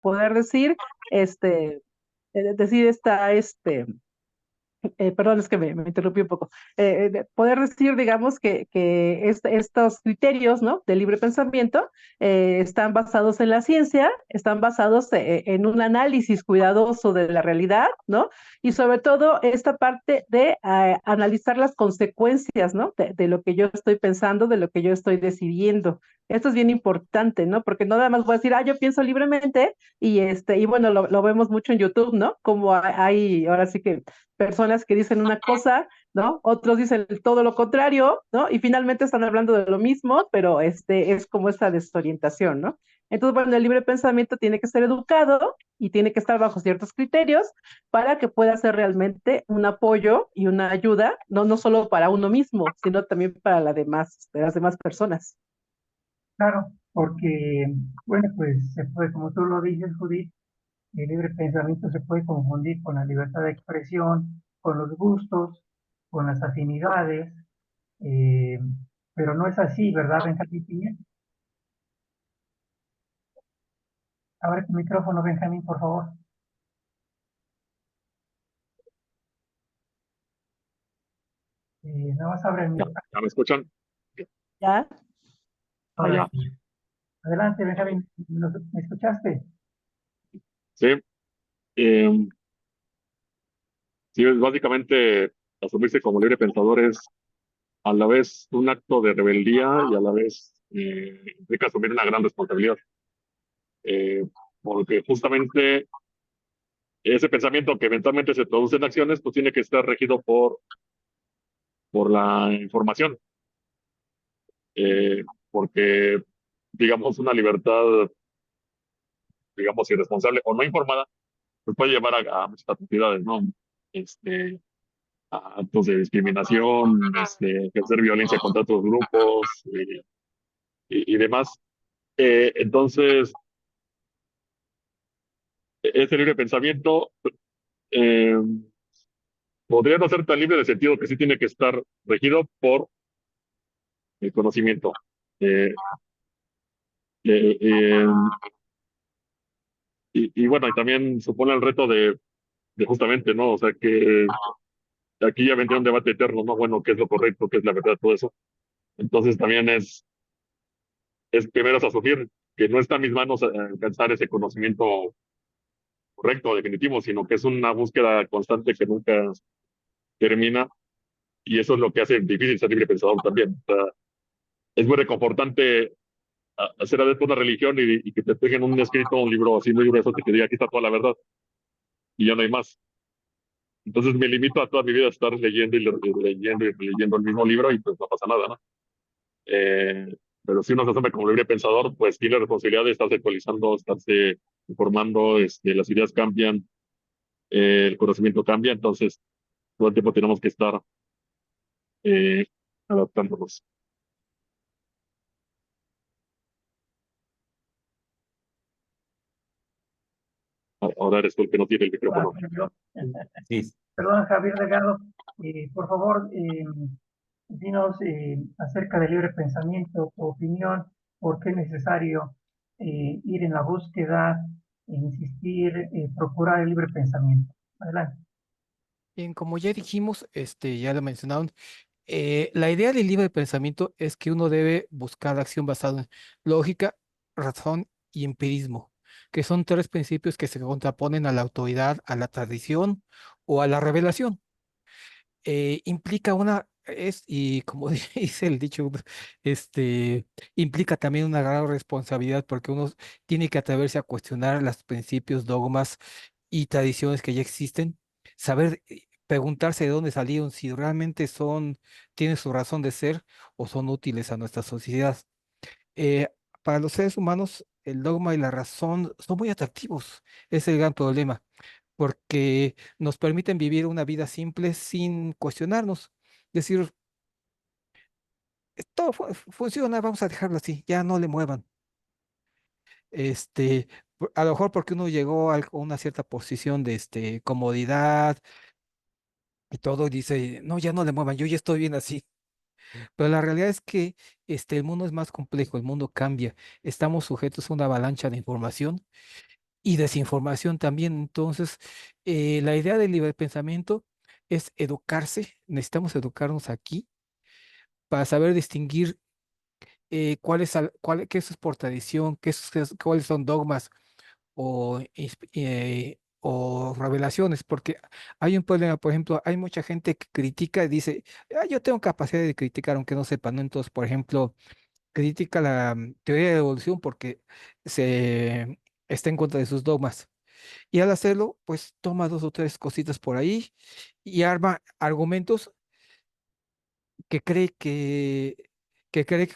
poder decir, decir perdón, es que me interrumpí un poco. De poder decir, digamos, que estos criterios, ¿no? De libre pensamiento están basados en la ciencia, están basados en un análisis cuidadoso de la realidad, ¿no? Y sobre todo esta parte de analizar las consecuencias, ¿no? De lo que yo estoy pensando, de lo que yo estoy decidiendo. Esto es bien importante, ¿no? Porque no nada más voy a decir, yo pienso libremente y bueno, lo vemos mucho en YouTube, ¿no? Como hay, ahora sí que personas que dicen una cosa, ¿no? Otros dicen todo lo contrario, ¿no? Y finalmente están hablando de lo mismo, pero es como esta desorientación, ¿no? Entonces, bueno, el libre pensamiento tiene que ser educado y tiene que estar bajo ciertos criterios para que pueda ser realmente un apoyo y una ayuda, no solo para uno mismo, sino también para las demás personas. Claro, porque, bueno, pues se puede, como tú lo dices, Judith, el libre pensamiento se puede confundir con la libertad de expresión, con los gustos, con las afinidades, eh, pero no es así, ¿verdad, Benjamín Piña? Abre tu micrófono, Benjamín, por favor. Nada más abre el ¿Ya, micrófono. ya me escuchan? ¿Ya? Ah, Ahora ya. sí. Adelante, Benjamín. ¿Me escuchaste? Sí, em, sí, es básicamente asumirse como libre pensador es a la vez un acto de rebeldía y a la vez implica asumir una gran responsabilidad. Eh, Porque justamente ese pensamiento que eventualmente se traduce en acciones, pues tiene que estar regido por la información. Porque, digamos, una libertad, digamos, irresponsable o no informada, pues puede llevar a muchas actividades, ¿no? Este, a actos de discriminación, ejercer violencia contra otros grupos y demás. Entonces, ese libre pensamiento eh, podría no ser tan libre de sentido que sí tiene que estar regido por el conocimiento. Eh, eh, eh, y bueno, y también supone el reto de justamente, ¿no? O sea, que aquí ya vendría un debate eterno, ¿no? Bueno, ¿qué es lo correcto? ¿Qué es la verdad? Todo eso. Entonces también es primero es asumir que no está en mis manos alcanzar ese conocimiento correcto, definitivo, sino que es una búsqueda constante que nunca termina y eso es lo que hace difícil ser libre pensador también. O sea, es muy reconfortante hacer adepto a una religión y que te peguen un escrito, un libro así muy grueso que te diga aquí está toda la verdad y ya no hay más. Entonces me limito a toda mi vida a estar leyendo leyendo y leyendo el mismo libro y pues no pasa nada, ¿no? Eh, pero si uno se asume como libre pensador, pues tiene la responsabilidad de estarse actualizando, estarse informando, las ideas cambian, el conocimiento cambia, entonces todo el tiempo tenemos que estar eh, adaptándonos. Ahora eres tú el que no tiene el Ah, micrófono. yo. Sí. Perdón, Javier Delgado. Por favor, dinos acerca del libre pensamiento, tu opinión, por qué es necesario ir en la búsqueda, insistir, procurar el libre pensamiento. Adelante. Bien, como ya dijimos, ya lo mencionaron, la idea del libre pensamiento es que uno debe buscar acción basada en lógica, razón y empirismo, que son tres principios que se contraponen a la autoridad, a la tradición o a la revelación. Implica y como dice el dicho, implica también una gran responsabilidad porque uno tiene que atreverse a cuestionar los principios, dogmas y tradiciones que ya existen, saber, preguntarse de dónde salieron, si realmente tienen su razón de ser o son útiles a nuestra sociedad. Eh, para los seres humanos, el dogma y la razón son muy atractivos, es el gran problema porque nos permiten vivir una vida simple sin cuestionarnos. Decir, todo funciona, vamos a dejarlo así, ya no le muevan. A lo mejor porque uno llegó a una cierta posición de comodidad y todo, y dice, no, ya no le muevan, yo ya estoy bien así. Pero la realidad es que el mundo es más complejo, el mundo cambia, estamos sujetos a una avalancha de información y desinformación también. Entonces, la idea del libre pensamiento es educarse, necesitamos educarnos aquí para saber distinguir qué es por tradición, cuáles son dogmas o revelaciones, porque hay un problema, por ejemplo, hay mucha gente que critica y dice, "Ah, yo tengo capacidad de criticar, aunque no sepa, ¿no?". Entonces, por ejemplo, critica la teoría de la evolución porque se está en contra de sus dogmas. Y al hacerlo, pues toma dos o tres cositas por ahí y arma argumentos que cree que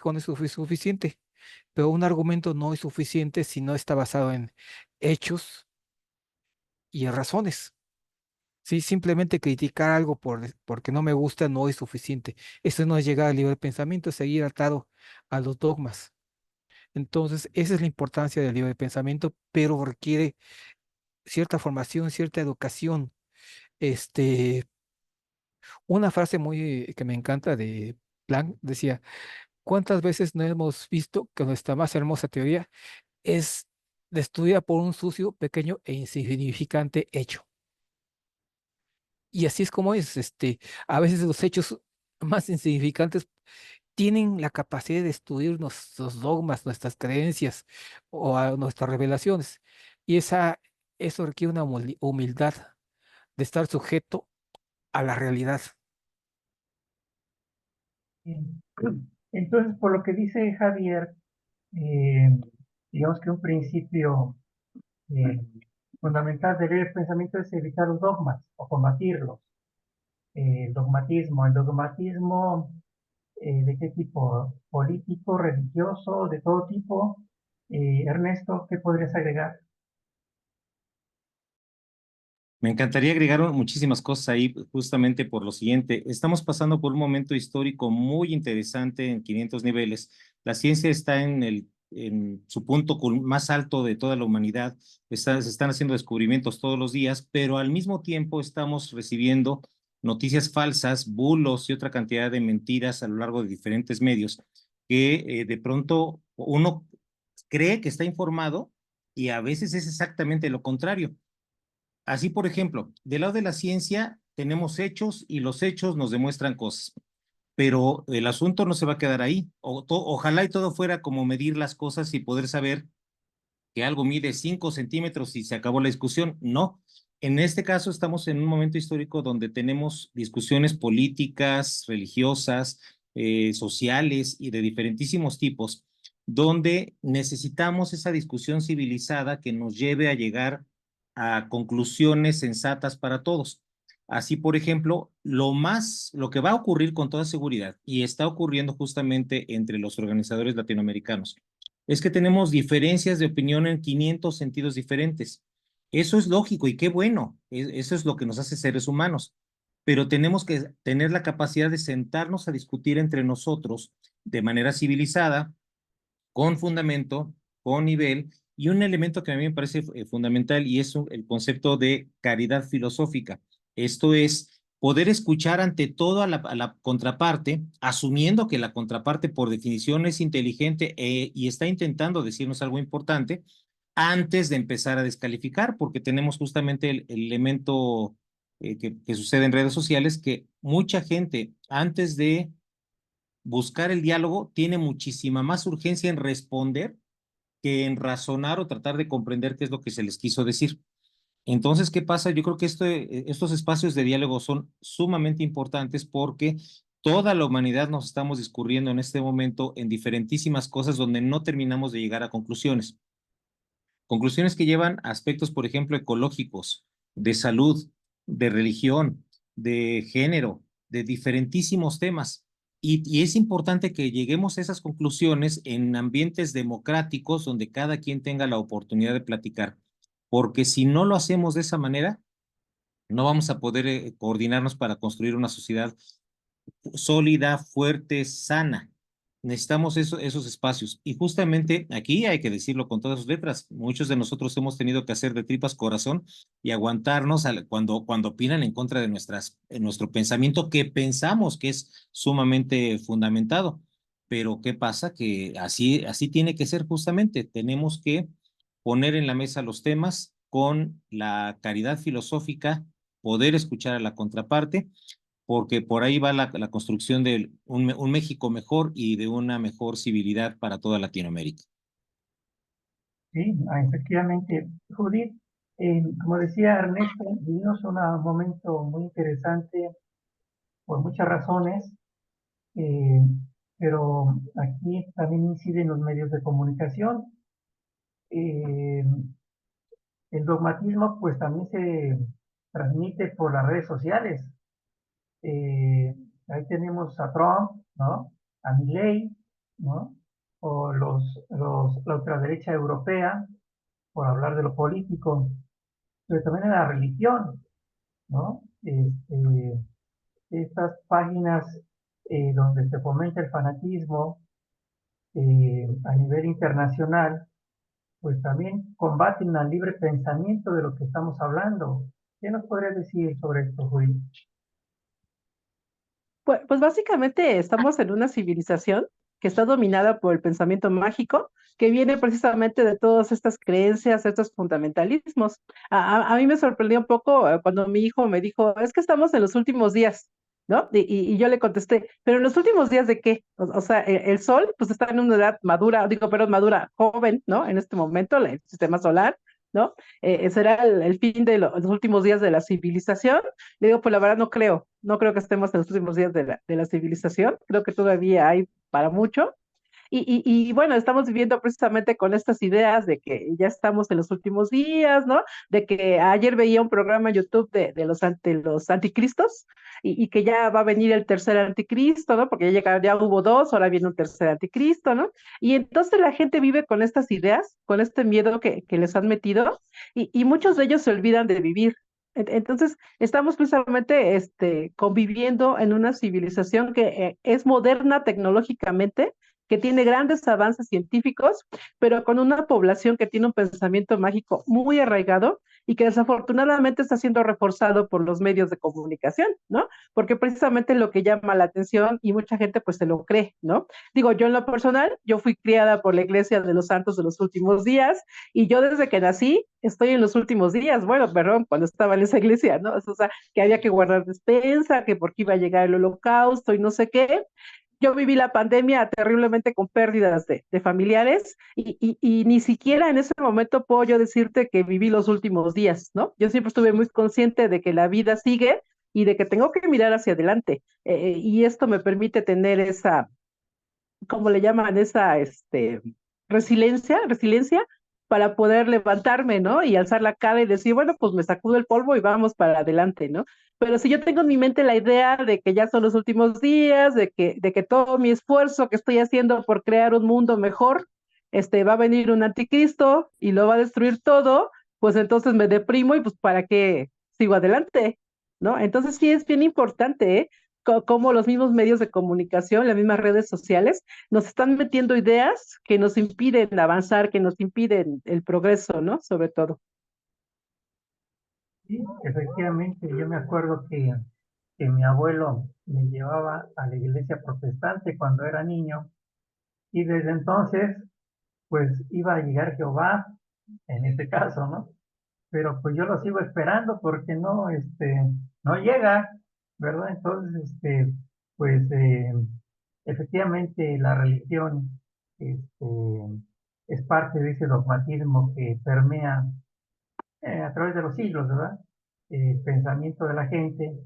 con eso es suficiente. Pero un argumento no es suficiente si no está basado en hechos y en razones. Sí, simplemente criticar algo porque no me gusta no es suficiente. Eso no es llegar al libre pensamiento, es seguir atado a los dogmas. Entonces, esa es la importancia del libre pensamiento, pero requiere cierta formación, cierta educación. Este, una frase muy que me encanta de Planck decía, ¿cuántas veces no hemos visto que nuestra más hermosa teoría es destruida por un sucio, pequeño e insignificante hecho? Y así es como es, a veces los hechos más insignificantes tienen la capacidad de destruir nuestros dogmas, nuestras creencias o nuestras revelaciones. Y eso requiere una humildad de estar sujeto a la realidad. Bien. Entonces, por lo que dice Javier, eh, digamos que un principio eh, fundamental del libre pensamiento es evitar los dogmas o combatirlos. El dogmatismo, ¿de qué tipo? ¿Político, religioso, de todo tipo? Ernesto, ¿qué podrías agregar? Me encantaría agregar muchísimas cosas ahí, justamente por lo siguiente. Estamos pasando por un momento histórico muy interesante en 500 niveles. La ciencia está en su punto más alto de toda la humanidad. Se están haciendo descubrimientos todos los días, pero al mismo tiempo estamos recibiendo noticias falsas, bulos y otra cantidad de mentiras a lo largo de diferentes medios que de pronto uno cree que está informado y a veces es exactamente lo contrario. Así, por ejemplo, del lado de la ciencia tenemos hechos y los hechos nos demuestran cosas, pero el asunto no se va a quedar ahí. Ojalá y todo fuera como medir las cosas y poder saber que algo mide 5 centímetros y se acabó la discusión. No. En este caso estamos en un momento histórico donde tenemos discusiones políticas, religiosas, sociales y de diferentísimos tipos, donde necesitamos esa discusión civilizada que nos lleve a llegar a conclusiones sensatas para todos. Así, por ejemplo, lo que va a ocurrir con toda seguridad, y está ocurriendo justamente entre los organizadores latinoamericanos, es que tenemos diferencias de opinión en 500 sentidos diferentes. Eso es lógico y qué bueno, eso es lo que nos hace seres humanos, pero tenemos que tener la capacidad de sentarnos a discutir entre nosotros de manera civilizada, con fundamento, con nivel, y un elemento que a mí me parece fundamental y es el concepto de caridad filosófica. Esto es poder escuchar ante todo a la contraparte, asumiendo que la contraparte por definición es inteligente y está intentando decirnos algo importante antes de empezar a descalificar, porque tenemos justamente el elemento que sucede en redes sociales, que mucha gente antes de buscar el diálogo tiene muchísima más urgencia en responder que en razonar o tratar de comprender qué es lo que se les quiso decir. Entonces, ¿qué pasa? Yo creo que estos espacios de diálogo son sumamente importantes porque toda la humanidad nos estamos discurriendo en este momento en diferentísimas cosas donde no terminamos de llegar a conclusiones. Conclusiones que llevan a aspectos, por ejemplo, ecológicos, de salud, de religión, de género, de diferentísimos temas. Y es importante que lleguemos a esas conclusiones en ambientes democráticos donde cada quien tenga la oportunidad de platicar, porque si no lo hacemos de esa manera, no vamos a poder coordinarnos para construir una sociedad sólida, fuerte, sana. Necesitamos esos espacios. Y justamente aquí hay que decirlo con todas sus letras. Muchos de nosotros hemos tenido que hacer de tripas corazón y aguantarnos cuando opinan en contra de nuestro pensamiento que pensamos que es sumamente fundamentado. Pero ¿qué pasa? Que así tiene que ser justamente. Tenemos que poner en la mesa los temas con la caridad filosófica, poder escuchar a la contraparte, porque por ahí va la construcción de un México mejor y de una mejor civilidad para toda Latinoamérica. Sí, efectivamente, Judith, como decía Ernesto, vivimos un momento muy interesante por muchas razones, eh, pero aquí también inciden los medios de comunicación. Eh, el dogmatismo pues también se transmite por las redes sociales. Eh, Ahí tenemos a Trump, ¿no? A Milei, ¿no? O la ultraderecha europea, por hablar de lo político, pero también en la religión, ¿no? Estas páginas donde se fomenta el fanatismo a nivel internacional, pues también combaten al libre pensamiento de lo que estamos hablando. ¿Qué nos podrías decir sobre esto, Juli? Pues básicamente estamos en una civilización que está dominada por el pensamiento mágico, que viene precisamente de todas estas creencias, estos fundamentalismos. A mí me sorprendió un poco cuando mi hijo me dijo, es que estamos en los últimos días, ¿no? Y yo le contesté, ¿pero en los últimos días de qué? O sea, el sol pues está en una edad madura, digo, perdón, madura, joven, ¿no? En este momento, el sistema solar, ¿no? Será el fin de los últimos días de la civilización. Le digo, pues la verdad no creo que estemos en los últimos días de la civilización, creo que todavía hay para mucho. Y bueno, estamos viviendo precisamente con estas ideas de que ya estamos en los últimos días, ¿no? De que ayer veía un programa en YouTube de los anticristos y que ya va a venir el tercer anticristo, ¿no? Porque ya hubo dos, ahora viene un tercer anticristo, ¿no? Y entonces la gente vive con estas ideas, con este miedo que les han metido y muchos de ellos se olvidan de vivir. Entonces, estamos precisamente conviviendo en una civilización que es moderna tecnológicamente, que tiene grandes avances científicos, pero con una población que tiene un pensamiento mágico muy arraigado y que desafortunadamente está siendo reforzado por los medios de comunicación, ¿no? Porque precisamente lo que llama la atención y mucha gente pues se lo cree, ¿no? Digo, yo en lo personal, yo fui criada por la Iglesia de los Santos de los Últimos Días y yo desde que nací estoy en los últimos días, bueno, perdón, cuando estaba en esa iglesia, ¿no? O sea, que había que guardar despensa, que porque iba a llegar el holocausto y no sé qué. Yo viví la pandemia terriblemente con pérdidas de familiares y ni siquiera en ese momento puedo yo decirte que viví los últimos días, ¿no? Yo siempre estuve muy consciente de que la vida sigue y de que tengo que mirar hacia adelante. Y esto me permite tener esa, ¿cómo le llaman? Esa, resiliencia para poder levantarme, ¿no? Y alzar la cara y decir, bueno, pues me sacudo el polvo y vamos para adelante, ¿no? Pero si yo tengo en mi mente la idea de que ya son los últimos días, de que todo mi esfuerzo que estoy haciendo por crear un mundo mejor, va a venir un anticristo y lo va a destruir todo, pues entonces me deprimo y pues ¿para qué sigo adelante? ¿No? Entonces sí es bien importante, ¿eh? Cómo los mismos medios de comunicación, las mismas redes sociales, nos están metiendo ideas que nos impiden avanzar, que nos impiden el progreso, ¿no? Sobre todo. Sí, efectivamente, yo me acuerdo que mi abuelo me llevaba a la iglesia protestante cuando era niño y desde entonces pues iba a llegar Jehová, en este caso, ¿no? Pero pues yo lo sigo esperando porque no llega, ¿verdad? Entonces, pues efectivamente la religión este, es parte de ese dogmatismo que permea a través de los siglos, ¿verdad? El pensamiento de la gente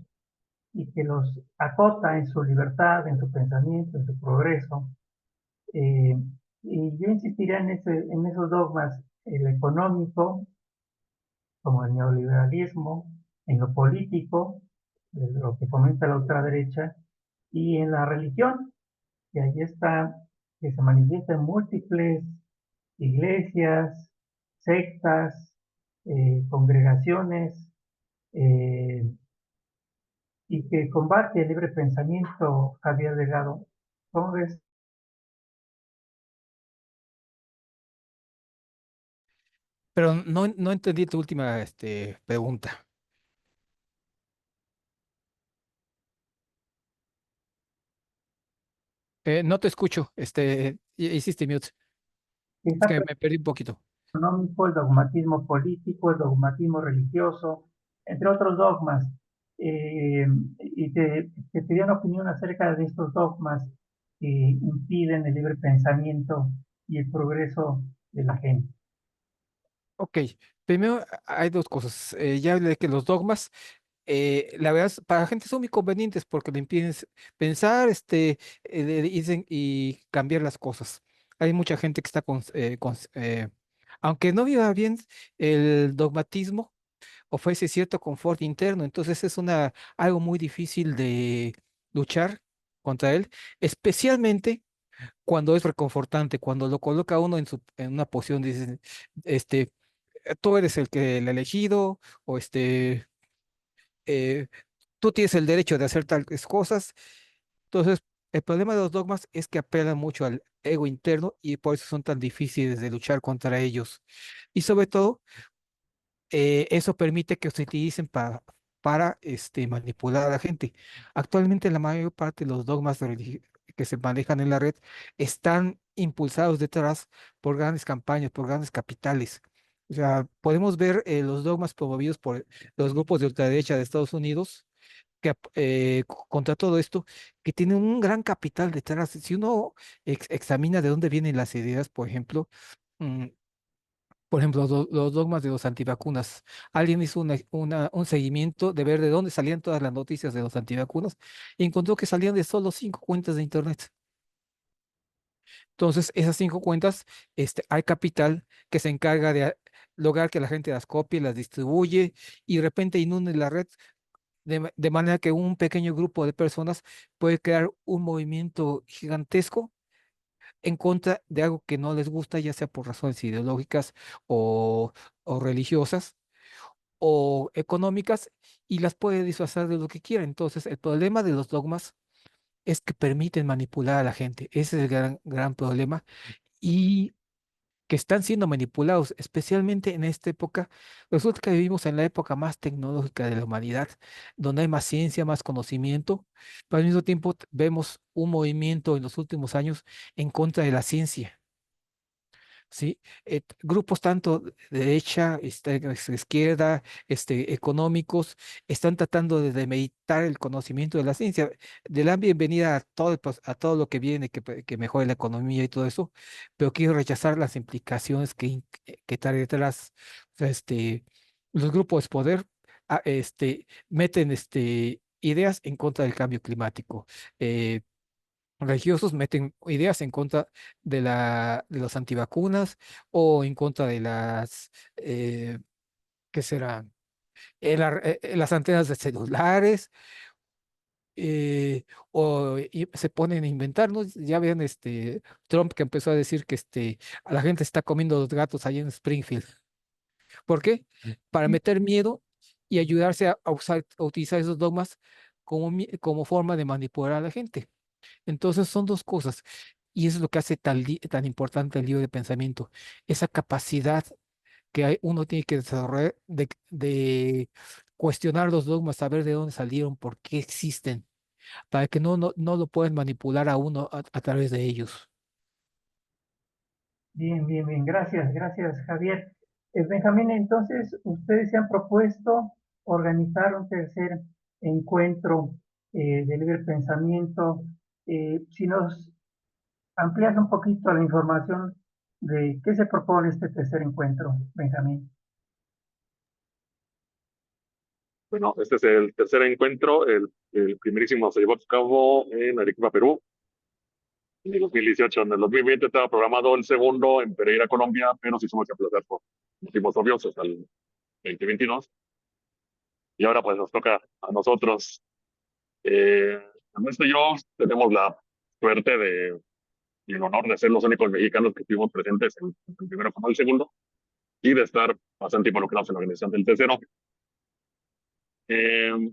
y que los acota en su libertad, en su pensamiento, en su progreso. Eh, y yo insistiría en esos dogmas, el económico, como el neoliberalismo, en lo político, lo que fomenta la ultraderecha, y en la religión, que ahí está, que se manifiesta en múltiples iglesias, sectas, congregaciones, eh, y que combate el libre pensamiento, Javier Delgado. ¿Cómo ves? Pero no entendí tu última pregunta. No te escucho. Hiciste mute. Es Esta que me perdí un poquito. económico, el dogmatismo político, el dogmatismo religioso, entre otros dogmas. Te pedía una opinión acerca de estos dogmas que impiden el libre pensamiento y el progreso de la gente. Ok, primero hay dos cosas. Ya hablé de que los dogmas, la verdad, para la gente son muy convenientes porque le impiden pensar, dicen y cambiar las cosas. Hay mucha gente que está aunque no viva bien, el dogmatismo ofrece cierto confort interno, entonces es algo muy difícil de luchar contra él, especialmente cuando es reconfortante, cuando lo coloca a uno en una posición, dice, este, tú eres el elegido, o eh, tú tienes el derecho de hacer tales cosas. Entonces, el problema de los dogmas es que apelan mucho al ego interno y por eso son tan difíciles de luchar contra ellos. Y sobre todo, eso permite que se utilicen para manipular a la gente. Actualmente la mayor parte de los dogmas que se manejan en la red están impulsados detrás por grandes campañas, por grandes capitales. O sea, podemos ver los dogmas promovidos por los grupos de ultraderecha de Estados Unidos contra todo esto, que tienen un gran capital detrás. Si uno examina de dónde vienen las ideas, mm, por ejemplo, los dogmas de los antivacunas. Alguien hizo un seguimiento de ver de dónde salían todas las noticias de los antivacunas y encontró que salían de solo 5 cuentas de Internet. Entonces, esas 5 cuentas, hay capital que se encarga de lograr que la gente las copie, las distribuye y de repente inunde la red de manera que un pequeño grupo de personas puede crear un movimiento gigantesco en contra de algo que no les gusta, ya sea por razones ideológicas o, o religiosas o económicas, y las puede disfrazar de lo que quiera. Entonces, el problema de los dogmas es que permiten manipular a la gente. Ese es el gran problema. Y que están siendo manipulados, especialmente en esta época. Resulta que vivimos en la época más tecnológica de la humanidad, donde hay más ciencia, más conocimiento, pero al mismo tiempo vemos un movimiento en los últimos años en contra de la ciencia. ¿Sí? Grupos tanto de derecha, izquierda, económicos, están tratando de demeritar el conocimiento de la ciencia, de la bienvenida a a todo lo que viene, que mejore la economía y todo eso, pero quiero rechazar las implicaciones que trae detrás. O sea, los grupos de poder meten ideas en contra del cambio climático. eh, Religiosos meten ideas en contra de los antivacunas o en contra de ¿qué será? Las antenas de celulares, y se ponen a inventarnos. Ya ven, Trump que empezó a decir que a la gente está comiendo los gatos ahí en Springfield. ¿Por qué? Para meter miedo y ayudarse a utilizar esos dogmas como forma de manipular a la gente. Entonces son dos cosas. Y eso es lo que hace tan importante el libro de pensamiento. Esa capacidad que uno tiene que desarrollar de cuestionar los dogmas, saber de dónde salieron, por qué existen, para que no lo puedan manipular a uno a través de ellos. Bien, bien, bien. Gracias, gracias, Javier. Benjamín, entonces, ustedes se han propuesto organizar un tercer encuentro de libre pensamiento. Si nos amplías un poquito la información de qué se propone este tercer encuentro, Benjamín. Bueno, este es el tercer encuentro. El primerísimo se llevó a cabo en Arequipa, Perú, en el 2018. En el 2020 estaba programado el segundo en Pereira, Colombia, pero sí tuvimos que aplazar por motivos obvios hasta el 2022. Y ahora pues nos toca a nosotros. Ernesto y yo tenemos la suerte y el honor de ser los únicos mexicanos que estuvimos presentes en el primero como el segundo y de estar bastante involucrados en la organización del tercero. Eh,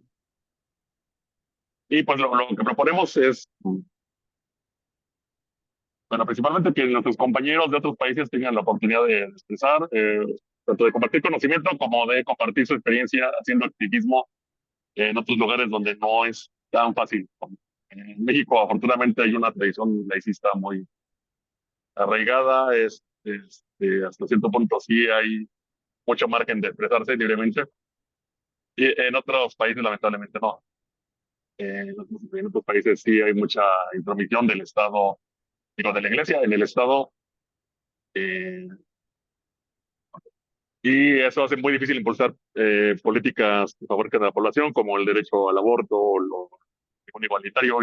y pues lo que proponemos es, bueno, principalmente que nuestros compañeros de otros países tengan la oportunidad de expresar, tanto de compartir conocimiento como de compartir su experiencia haciendo activismo en otros lugares donde no es tan fácil. En México, afortunadamente, hay una tradición laicista muy arraigada. Es hasta cierto punto sí hay mucho margen de expresarse libremente. Y en otros países, lamentablemente, no. En otros países sí hay mucha intromisión del Estado, digo, de la Iglesia en el Estado, eh, y eso hace muy difícil impulsar políticas que favorezcan a la población, como el derecho al aborto, lo igualitario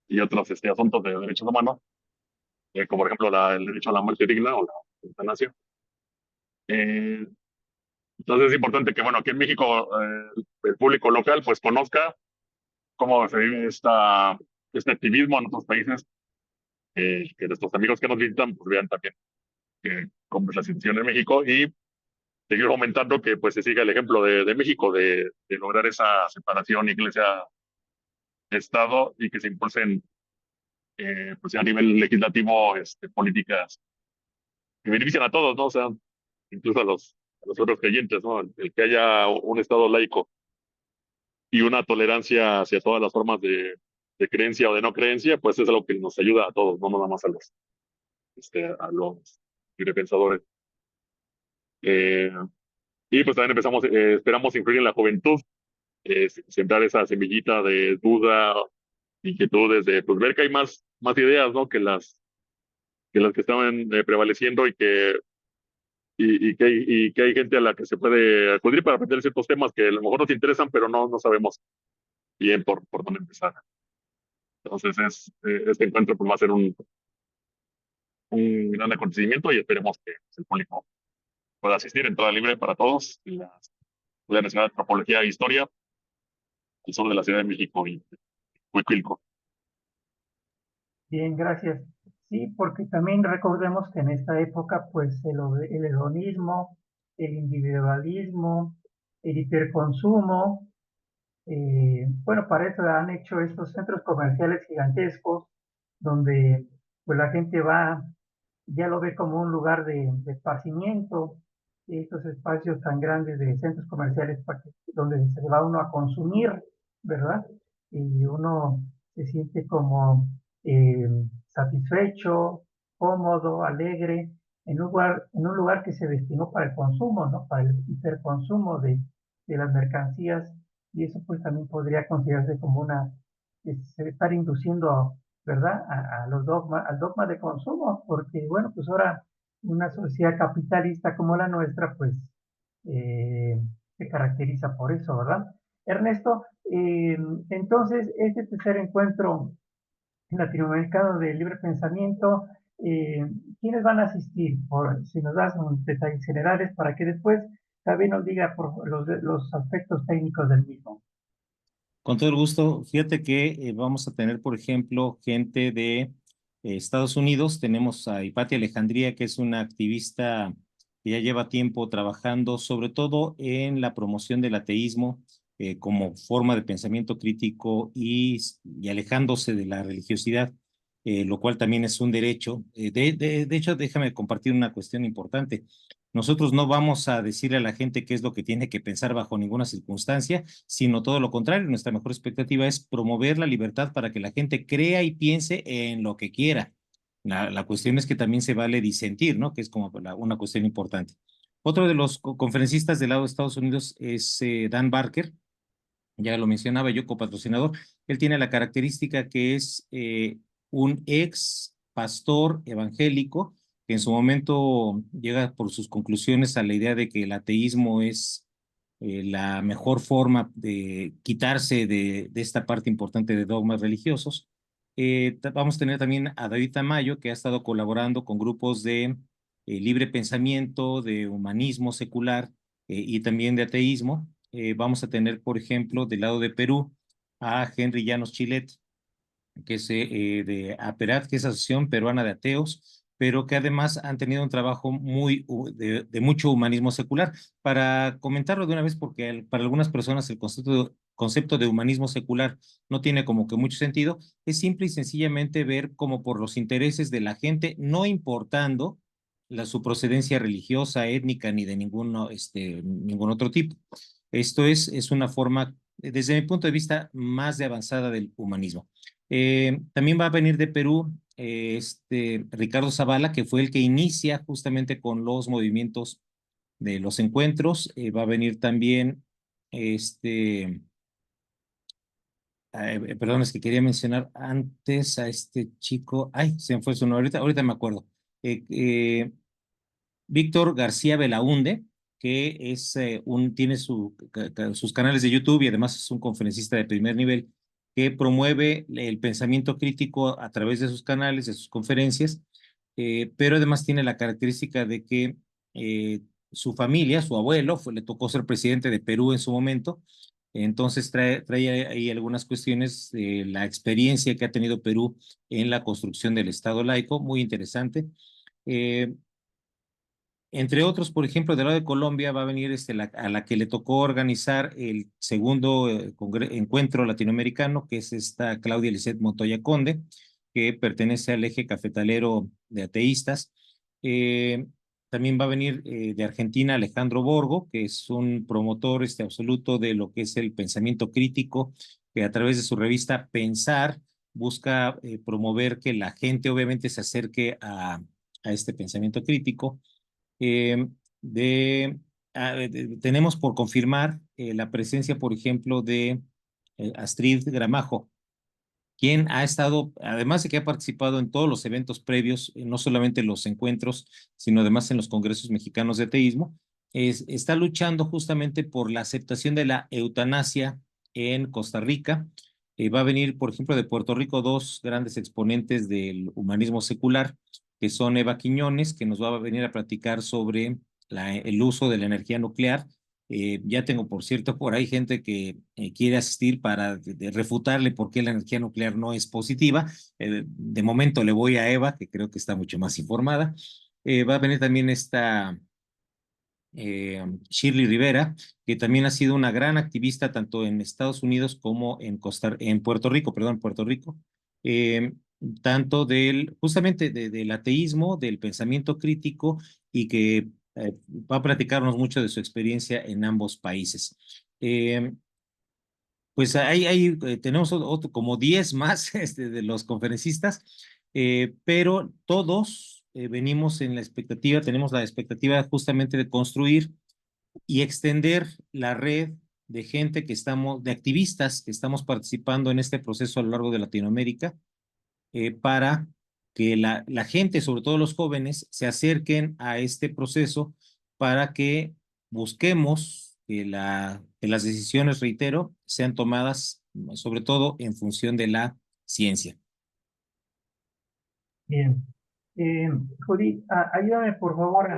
y otros asuntos de derechos humanos, como por ejemplo el derecho a la muerte digna o la eutanasia. Eh, entonces es importante que, bueno, aquí en México el público local pues conozca cómo se vive este activismo en otros países, que nuestros amigos que nos visitan pues vean también cómo es la situación en México y seguir aumentando que pues se siga el ejemplo de México de lograr esa separación iglesia-estado y que se impulsen pues a nivel legislativo políticas que benefician a todos, ¿no? O sea, incluso a los otros creyentes, ¿no? El que haya un Estado laico y una tolerancia hacia todas las formas de creencia o de no creencia, pues es algo que nos ayuda a todos, no nada más a los librepensadores. Eh, y pues también esperamos influir en la juventud, sembrar esa semillita de duda, inquietudes, de pues ver que hay más ideas, ¿no? Que las que estaban prevaleciendo y que hay gente a la que se puede acudir para aprender ciertos temas que a lo mejor nos interesan, pero no sabemos bien por dónde empezar. Entonces, este encuentro pues, va a ser un gran acontecimiento y esperemos que el público pueda asistir. Entrada libre para todos. La Escuela Nacional de Antropología e Historia, al sur de la Ciudad de México y Huicuilco. Bien, gracias. Sí, porque también recordemos que en esta época, pues el hedonismo, el individualismo, el hiperconsumo, bueno, para eso han hecho estos centros comerciales gigantescos, donde pues la gente va, ya lo ve como un lugar de esparcimiento, estos espacios tan grandes de centros comerciales donde se va uno a consumir, ¿verdad? Y uno se siente como eh, satisfecho, cómodo, alegre, en un lugar que se destinó para el consumo, ¿no? Para el hiperconsumo de las mercancías, y eso pues también podría considerarse como estar induciendo, ¿verdad? Al dogma de consumo, porque bueno, pues ahora una sociedad capitalista como la nuestra, pues eh, se caracteriza por eso, ¿verdad? Ernesto, entonces, este tercer encuentro latinoamericano de libre pensamiento, eh, ¿quiénes van a asistir? Si nos das unos detalles generales para que después también nos diga por los aspectos técnicos del mismo. Con todo el gusto, fíjate que vamos a tener, por ejemplo, gente de Estados Unidos. Tenemos a Hipatia Alejandría, que es una activista que ya lleva tiempo trabajando, sobre todo en la promoción del ateísmo como forma de pensamiento crítico y alejándose de la religiosidad, lo cual también es un derecho. De hecho, déjame compartir una cuestión importante. Nosotros no vamos a decirle a la gente qué es lo que tiene que pensar bajo ninguna circunstancia, sino todo lo contrario. Nuestra mejor expectativa es promover la libertad para que la gente crea y piense en lo que quiera. La cuestión es que también se vale disentir, ¿no? Que es como una cuestión importante. Otro de los conferencistas del lado de Estados Unidos es Dan Barker, ya lo mencionaba yo, copatrocinador. Él tiene la característica que es un ex pastor evangélico que en su momento llega por sus conclusiones a la idea de que el ateísmo es la mejor forma de quitarse de esta parte importante de dogmas religiosos. Vamos a tener también a David Tamayo, que ha estado colaborando con grupos de libre pensamiento, de humanismo secular y también de ateísmo. Vamos a tener, por ejemplo, del lado de Perú, a Henry Llanos Chilet, que es de APERAT, que es Asociación Peruana de Ateos, pero que además han tenido un trabajo de mucho humanismo secular. Para comentarlo de una vez, porque para algunas personas el concepto de humanismo secular no tiene como que mucho sentido, es simple y sencillamente ver como por los intereses de la gente, no importando su procedencia religiosa, étnica, ni de ningún otro tipo. Esto es una forma, desde mi punto de vista, más de avanzada del humanismo. También va a venir de Perú Ricardo Zavala, que fue el que inicia justamente con los movimientos de los encuentros. Va a venir también perdón, es que quería mencionar antes a este chico, ay, se me fue su nombre, ahorita me acuerdo. Eh, eh, Víctor García Belaúnde, que tiene sus canales de YouTube y además es un conferencista de primer nivel que promueve el pensamiento crítico a través de sus canales, de sus conferencias, pero además tiene la característica de que su familia, su abuelo, le tocó ser presidente de Perú en su momento, entonces trae ahí algunas cuestiones de la experiencia que ha tenido Perú en la construcción del Estado laico, muy interesante. Eh, Entre otros, por ejemplo, del lado de Colombia va a venir a la que le tocó organizar el segundo encuentro latinoamericano, que es esta Claudia Lisset Montoya Conde, que pertenece al eje cafetalero de ateístas. Eh, También va a venir de Argentina Alejandro Borgo, que es un promotor absoluto de lo que es el pensamiento crítico, que a través de su revista Pensar busca promover que la gente obviamente se acerque a este pensamiento crítico. Eh, de, Tenemos por confirmar la presencia, por ejemplo, de Astrid Gramajo, quien ha estado, además de que ha participado en todos los eventos previos, no solamente en los encuentros, sino además en los congresos mexicanos de ateísmo, está luchando justamente por la aceptación de la eutanasia en Costa Rica. Va a venir, por ejemplo, de Puerto Rico dos grandes exponentes del humanismo secular, que son Eva Quiñones, que nos va a venir a platicar sobre el uso de la energía nuclear. Ya tengo, por cierto, por ahí gente que quiere asistir para refutarle por qué la energía nuclear no es positiva. De momento le voy a Eva, que creo que está mucho más informada. Va a venir también esta Shirley Rivera, que también ha sido una gran activista tanto en Estados Unidos como en Puerto Rico, perdón, Puerto Rico, eh, tanto justamente del ateísmo, del pensamiento crítico y que va a platicarnos mucho de su experiencia en ambos países. Pues tenemos como 10 más de los conferencistas, pero todos venimos en la expectativa, tenemos la expectativa justamente de construir y extender la red de gente de activistas que estamos participando en este proceso a lo largo de Latinoamérica, para que la gente, sobre todo los jóvenes, se acerquen a este proceso para que busquemos que las decisiones, reitero, sean tomadas sobre todo en función de la ciencia. Bien. Judith, ayúdame por favor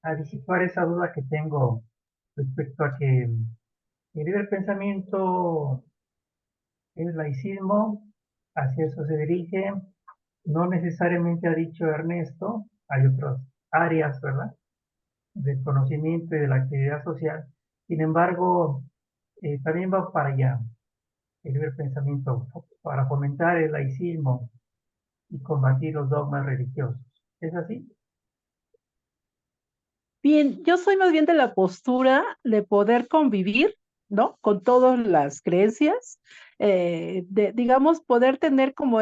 a disipar esa duda que tengo respecto a que el libre pensamiento es laicismo, hacia eso se dirige. No necesariamente ha dicho Ernesto, hay otras áreas, ¿verdad?, del conocimiento y de la actividad social. Sin embargo, también va para allá el libre pensamiento, para fomentar el laicismo y combatir los dogmas religiosos. ¿Es así? Bien, yo soy más bien de la postura de poder convivir, ¿no? Con todas las creencias, digamos, poder tener como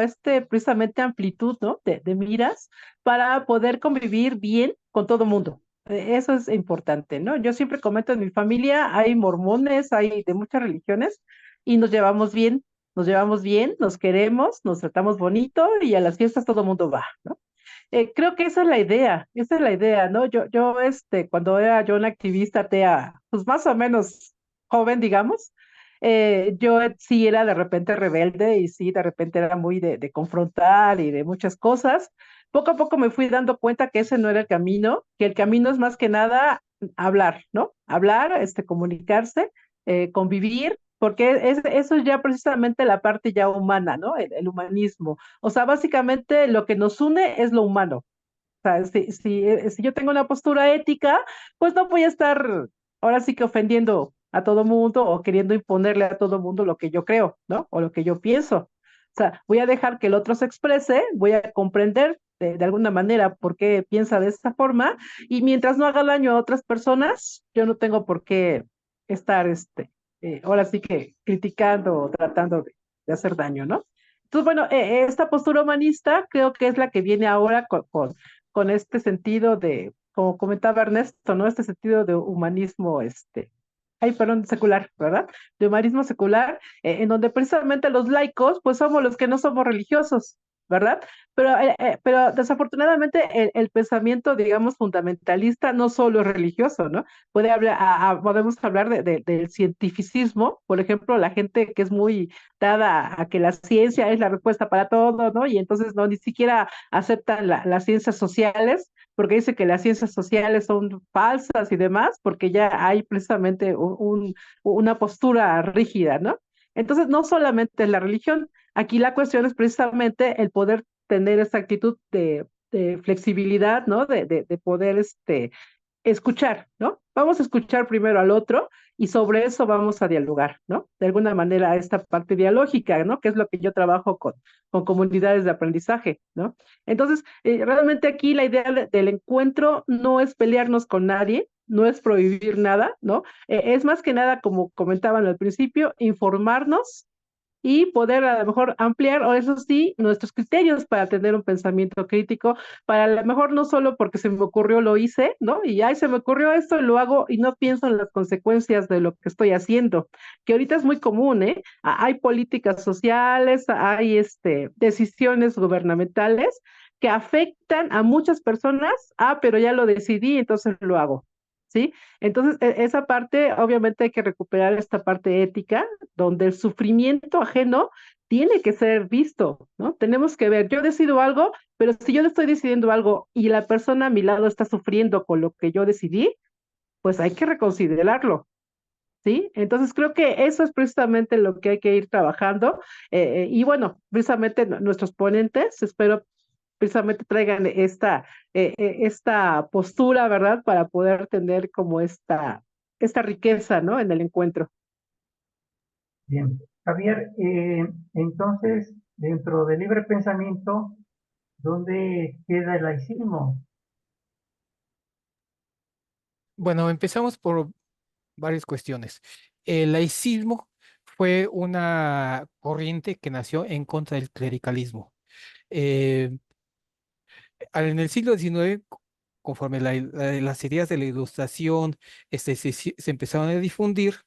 precisamente amplitud, ¿no? De miras para poder convivir bien con todo mundo. Eso es importante, ¿no? Yo siempre comento en mi familia, hay mormones, hay de muchas religiones y nos llevamos bien, nos queremos, nos tratamos bonito y a las fiestas todo el mundo va, ¿no? Creo que esa es la idea, ¿no? Cuando era yo una activista atea, pues más o menos joven, digamos, sí era de repente rebelde y sí, de repente era muy de confrontar y de muchas cosas. Poco a poco me fui dando cuenta que ese no era el camino, que el camino es más que nada hablar, ¿no? Hablar, comunicarse, convivir, porque eso es ya precisamente la parte ya humana, ¿no? El humanismo. O sea, básicamente lo que nos une es lo humano. O sea, si yo tengo una postura ética, pues no voy a estar ahora sí que ofendiendo a todo mundo o queriendo imponerle a todo mundo lo que yo creo, ¿no? O lo que yo pienso. O sea, voy a dejar que el otro se exprese, voy a comprender de alguna manera por qué piensa de esta forma y mientras no haga daño a otras personas, yo no tengo por qué estar, ahora sí que criticando o tratando de hacer daño, ¿no? Entonces, bueno, esta postura humanista creo que es la que viene ahora con este sentido de, como comentaba Ernesto, ¿no? Este sentido de humanismo, ay, perdón, secular, ¿verdad? De humanismo secular, en donde precisamente los laicos, pues somos los que no somos religiosos, ¿verdad? Pero desafortunadamente el pensamiento, digamos, fundamentalista no solo es religioso, ¿no? Podemos hablar del cientificismo, por ejemplo, la gente que es muy dada a que la ciencia es la respuesta para todo, ¿no? Y entonces no, ni siquiera aceptan las ciencias sociales, porque dice que las ciencias sociales son falsas y demás, porque ya hay precisamente una postura rígida, ¿no? Entonces, no solamente es la religión, aquí la cuestión es precisamente el poder tener esa actitud de flexibilidad, ¿no? De poder escuchar, ¿no? Vamos a escuchar primero al otro y sobre eso vamos a dialogar, ¿no? De alguna manera esta parte dialógica, ¿no? Que es lo que yo trabajo con comunidades de aprendizaje, ¿no? Entonces, realmente aquí la idea del encuentro no es pelearnos con nadie, no es prohibir nada, ¿no? Es más que nada, como comentaban al principio, informarnos y poder a lo mejor ampliar, o eso sí, nuestros criterios para tener un pensamiento crítico, para a lo mejor no solo porque se me ocurrió lo hice, ¿no? Y ay, se me ocurrió esto y lo hago y no pienso en las consecuencias de lo que estoy haciendo, que ahorita es muy común, ¿eh? Hay políticas sociales, hay decisiones gubernamentales que afectan a muchas personas, pero ya lo decidí, entonces lo hago. ¿Sí? Entonces, esa parte, obviamente hay que recuperar esta parte ética, donde el sufrimiento ajeno tiene que ser visto, ¿no? Tenemos que ver, yo decido algo, pero si yo le estoy decidiendo algo y la persona a mi lado está sufriendo con lo que yo decidí, pues hay que reconsiderarlo, ¿sí? Entonces creo que eso es precisamente lo que hay que ir trabajando. Y bueno, precisamente nuestros ponentes, espero precisamente traigan esta postura, ¿verdad? Para poder tener como esta riqueza, ¿no? En el encuentro. Bien. Javier, entonces, dentro del libre pensamiento, ¿dónde queda el laicismo? Bueno, empezamos por varias cuestiones. El laicismo fue una corriente que nació en contra del clericalismo. Eh, en el siglo XIX, conforme las ideas de la Ilustración se empezaron a difundir,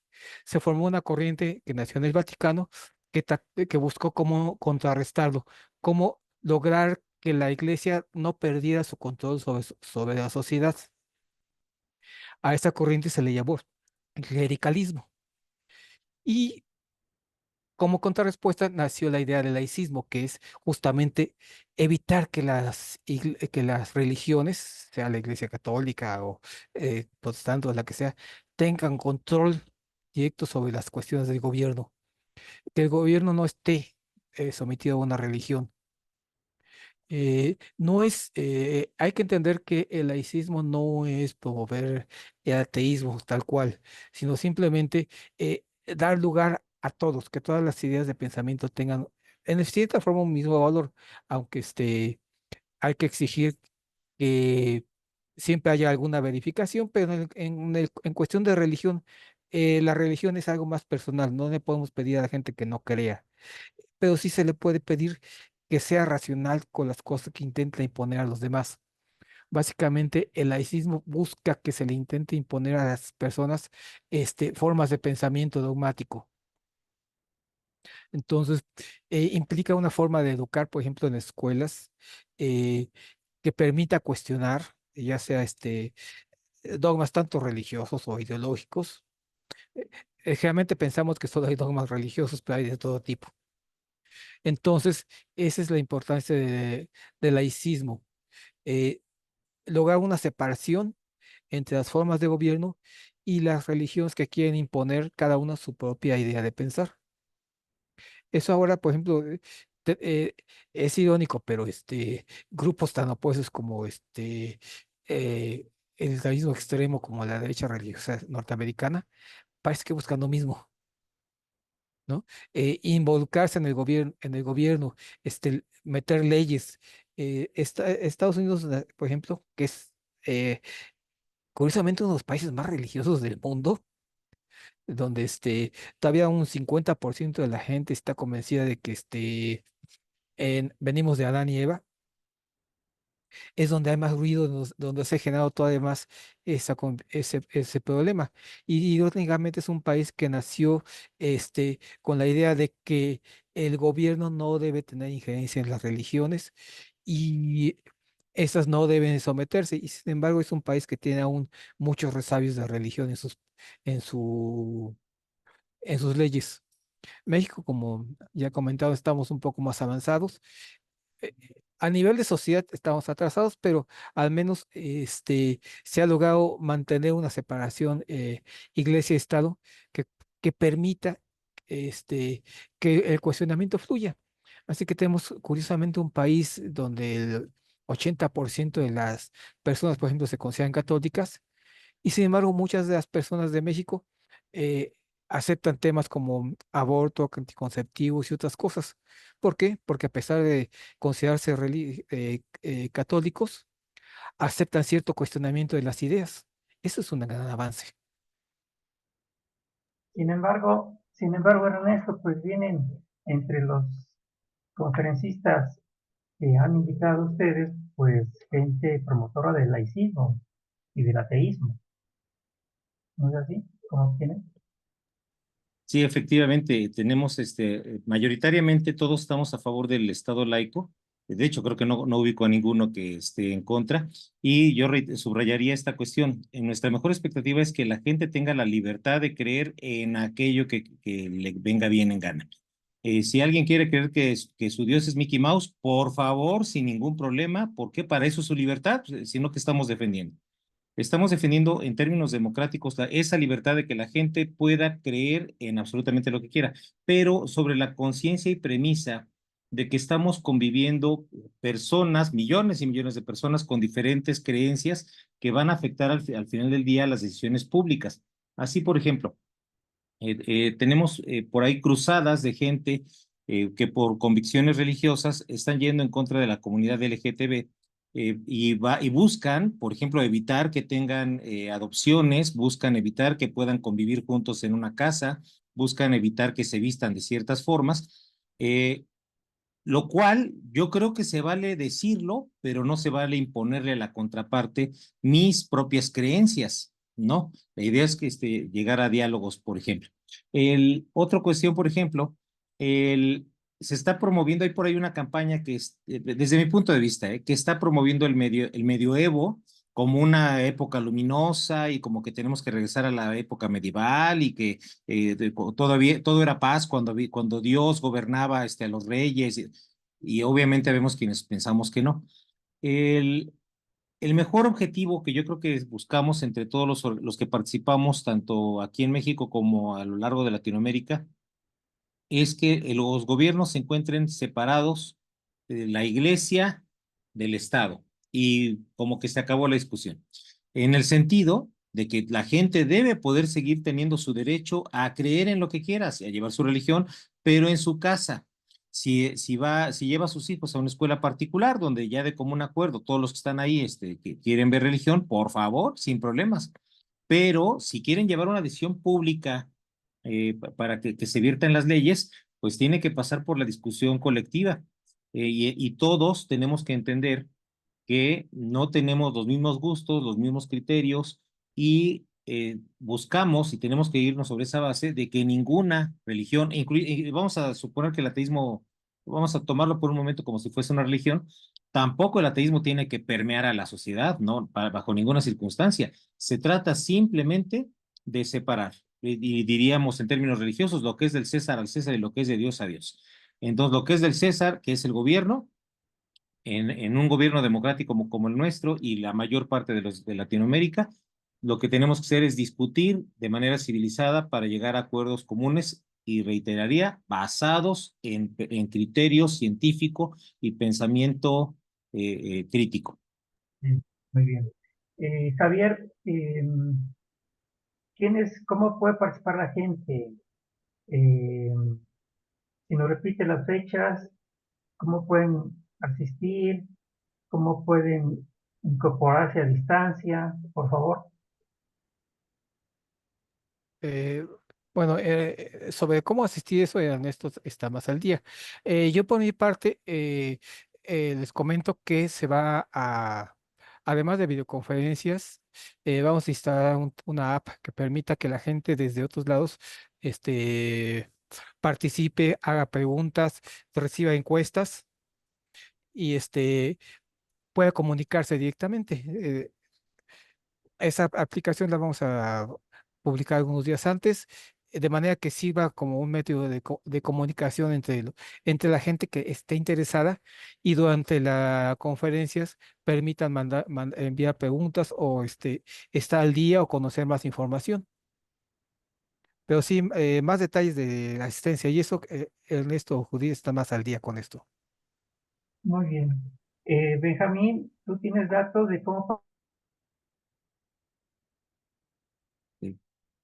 se formó una corriente que nació en el Vaticano que buscó cómo contrarrestarlo, cómo lograr que la Iglesia no perdiera su control sobre la sociedad. A esta corriente se le llamó clericalismo. Y como contrarrespuesta nació la idea del laicismo, que es justamente evitar que las religiones, sea la Iglesia Católica o protestante o la que sea, tengan control directo sobre las cuestiones del gobierno, que el gobierno no esté sometido a una religión. No es, hay que entender que el laicismo no es promover el ateísmo tal cual, sino simplemente dar lugar a todos, que todas las ideas de pensamiento tengan en cierta forma un mismo valor, aunque hay que exigir que siempre haya alguna verificación, pero en cuestión de religión, la religión es algo más personal, no le podemos pedir a la gente que no crea, pero sí se le puede pedir que sea racional con las cosas que intenta imponer a los demás. Básicamente, el laicismo busca que se le intente imponer a las personas formas de pensamiento dogmático. Entonces, implica una forma de educar, por ejemplo, en escuelas, eh, que permita cuestionar, ya sea dogmas tanto religiosos o ideológicos. Eh, Generalmente pensamos que solo hay dogmas religiosos, pero hay de todo tipo. Entonces, esa es la importancia del laicismo, eh, lograr una separación entre las formas de gobierno y las religiones que quieren imponer cada una su propia idea de pensar. Eso ahora, por ejemplo, te- eh, es irónico, pero grupos tan opuestos como eh, el islamismo extremo como la derecha religiosa norteamericana, parece que buscan lo mismo. ¿No? Involucrarse en el gobierno, meter leyes. Estados Unidos, por ejemplo, que es curiosamente uno de los países más religiosos del mundo, donde todavía un 50% de la gente está convencida de que venimos de Adán y Eva, es donde hay más ruido, donde se ha generado todavía más ese problema. Y irónicamente es un país que nació con la idea de que el gobierno no debe tener injerencia en las religiones y estas no deben someterse. Y sin embargo es un país que tiene aún muchos resabios de religión en su, en sus leyes. México, como ya he comentado, estamos un poco más avanzados. A nivel de sociedad estamos atrasados, pero al menos se ha logrado mantener una separación iglesia-estado que, que permita que el cuestionamiento fluya. Así que tenemos curiosamente un país donde el 80% de las personas, por ejemplo, se consideran católicas y sin embargo, muchas de las personas de México eh, aceptan temas como aborto, anticonceptivos y otras cosas. ¿Por qué? Porque a pesar de considerarse católicos, aceptan cierto cuestionamiento de las ideas. Eso es un gran avance. Sin embargo, Ernesto, pues vienen entre los conferencistas que han invitado a ustedes, pues gente promotora del laicismo y del ateísmo, ¿no es así? ¿Cómo tienen? Sí, efectivamente, tenemos mayoritariamente todos estamos a favor del Estado laico. De hecho, creo que no ubico a ninguno que esté en contra. Y yo subrayaría esta cuestión. En nuestra mejor expectativa es que la gente tenga la libertad de creer en aquello que le venga bien en gana. Si alguien quiere creer que su Dios es Mickey Mouse, por favor, sin ningún problema, porque para eso es su libertad, sino que estamos defendiendo. Estamos defendiendo en términos democráticos esa libertad de que la gente pueda creer en absolutamente lo que quiera, pero sobre la conciencia y premisa de que estamos conviviendo personas, millones y millones de personas con diferentes creencias que van a afectar al final del día las decisiones públicas. Así, por ejemplo, tenemos por ahí cruzadas de gente que por convicciones religiosas están yendo en contra de la comunidad LGTB y buscan, por ejemplo, evitar que tengan adopciones, buscan evitar que puedan convivir juntos en una casa, buscan evitar que se vistan de ciertas formas. Lo cual yo creo que se vale decirlo, pero no se vale imponerle a la contraparte mis propias creencias, ¿no? La idea es que llegar a diálogos, por ejemplo. Otra cuestión, por ejemplo, el, se está promoviendo, hay por ahí una campaña que es, desde mi punto de vista, que está promoviendo el medioevo como una época luminosa y como que tenemos que regresar a la época medieval y que todavía todo era paz cuando Dios gobernaba a los reyes y obviamente vemos quienes pensamos que no. El, el mejor objetivo que yo creo que buscamos entre todos los que participamos, tanto aquí en México como a lo largo de Latinoamérica, es que los gobiernos se encuentren separados de la iglesia del Estado y como que se acabó la discusión. En el sentido de que la gente debe poder seguir teniendo su derecho a creer en lo que quiera, a llevar su religión, pero en su casa. Si lleva a sus hijos a una escuela particular donde ya de común acuerdo todos los que están ahí que quieren ver religión, por favor, sin problemas. Pero si quieren llevar una decisión pública para que se vierta en las leyes, pues tiene que pasar por la discusión colectiva. Y todos tenemos que entender que no tenemos los mismos gustos, los mismos criterios y buscamos y tenemos que irnos sobre esa base de que ninguna religión, vamos a suponer que el ateísmo, vamos a tomarlo por un momento como si fuese una religión, tampoco el ateísmo tiene que permear a la sociedad, ¿no? Bajo ninguna circunstancia. Se trata simplemente de separar, y diríamos en términos religiosos, lo que es del César al César y lo que es de Dios a Dios. Entonces, lo que es del César, que es el gobierno, en un gobierno democrático como el nuestro y la mayor parte de los de Latinoamérica, lo que tenemos que hacer es discutir de manera civilizada para llegar a acuerdos comunes y reiteraría, basados en criterio científico y pensamiento crítico. Sí, muy bien. Javier, cómo puede participar la gente? Eh, si nos repite las fechas, ¿cómo pueden asistir? ¿Cómo pueden incorporarse a distancia? Por favor. Bueno, sobre cómo asistir eso, Ernesto está más al día. Yo por mi parte les comento que además de videoconferencias, vamos a instalar una app que permita que la gente desde otros lados este, participe, haga preguntas, reciba encuestas y pueda comunicarse directamente. Esa aplicación la vamos a publicar algunos días antes, de manera que sirva como un método de comunicación entre la gente que esté interesada y durante las conferencias permitan enviar preguntas o estar al día o conocer más información. Pero sí, más detalles de la asistencia y eso, Ernesto Judí está más al día con esto. Muy bien. Benjamín, ¿tú tienes datos de cómo?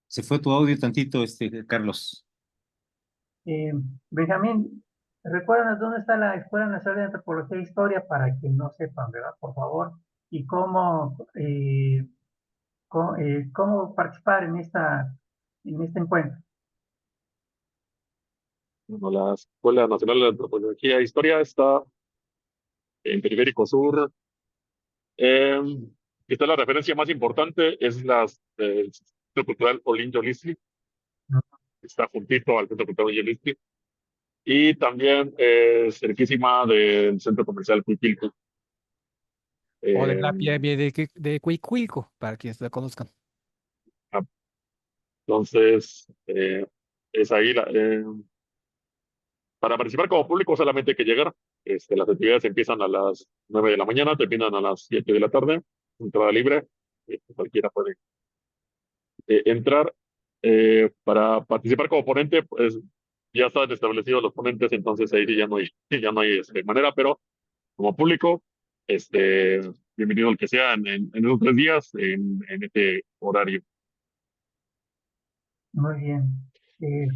Se fue tu audio tantito, Carlos. Eh, Benjamín, recuérdanos dónde está la Escuela Nacional de Antropología e Historia para quien no sepan, ¿verdad? Por favor. Y cómo participar en este encuentro. Bueno, la Escuela Nacional de Antropología e Historia está en Periférico Sur. Eh, Quizá la referencia más importante es el Centro Cultural Olin Yolistli, está juntito al Centro Cultural Olin Yolistli, y también cerquísima del Centro Comercial Cuiquilco. O de Eh, la pirámide de Cuicuilco, para quienes la conozcan. ah, entonces, es ahí. Para participar como público solamente hay que llegar. Las actividades empiezan a las 9 de la mañana, terminan a las 7 de la tarde, entrada libre, cualquiera puede entrar. Para participar como ponente, pues ya están establecidos los ponentes, entonces ahí sí ya no hay manera, pero como público, este, bienvenido el que sea en esos 3 días, en este horario. Muy bien.